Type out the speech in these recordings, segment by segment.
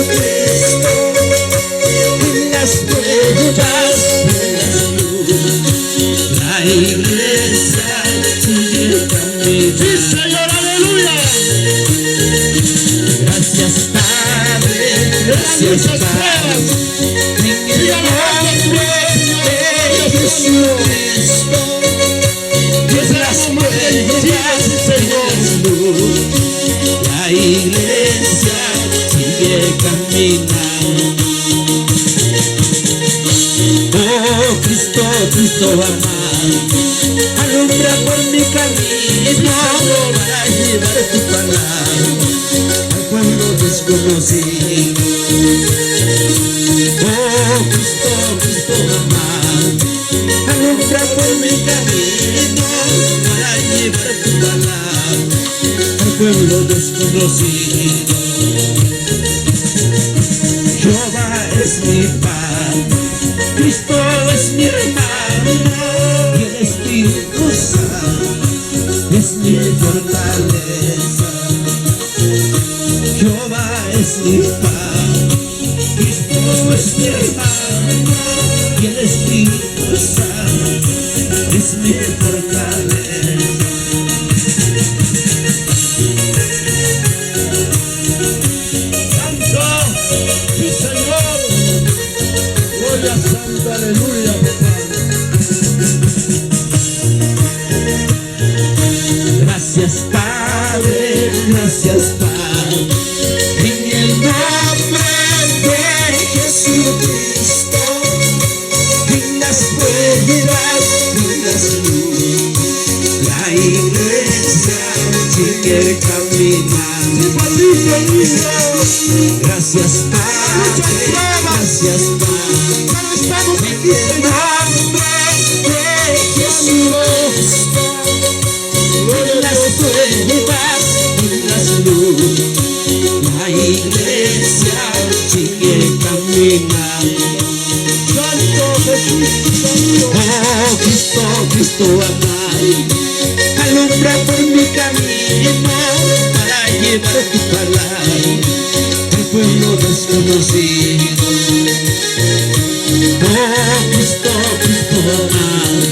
Jesucristo, en las pruebas, en la luz, la iglesia sigue caminando. Sí, Señor, aleluya. Gracias, Padre, gracias, Padre, en el nombre de Jesucristo, en las pruebas, en la luz, la iglesia sigue caminando. Oh Cristo, Cristo amado, alumbra por mi camino para llevar tu palabra al pueblo desconocido. Oh Cristo, Cristo amado, alumbra por mi camino para llevar tu palabra al pueblo desconocido. Jehová es mi Padre, Cristo es mi hermano, y el Espíritu Santo es mi fortaleza. Jehová es mi Padre, Cristo es mi hermano, y el Espíritu Santo es mi fortaleza. Santo, sí, Señor. Gloria santa, aleluya, papá. Gracias Padre, gracias Padre, en el nombre de Jesucristo, en las pruebas, en las luces, la iglesia sigue caminando. Gracias Padre, gracias Padre, en el nombre de Jesucristo, en las pruebas, en las luces, la iglesia sigue caminando. Santo Jesús, Oh Cristo, Cristo amado, alumbra por mi camino para llevar tu palabra al pueblo desconocido. Oh Cristo, Cristo amado,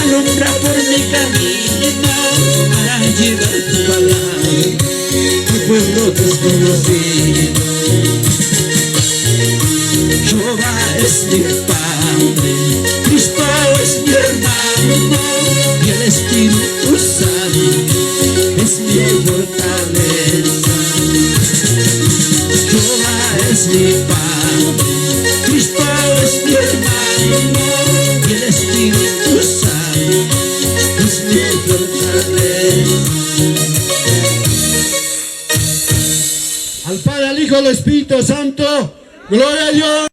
alumbra por mi camino para llevar tu palabra al pueblo desconocido. Jehová es mi Padre, Cristo es mi hermano, y el Espíritu Santo es mi fortaleza. Jehová es mi Padre, Cristo es mi hermano, y el Espíritu Santo es mi fortaleza. al Padre, al Hijo, al Espíritu Santo. Gloria a Dios.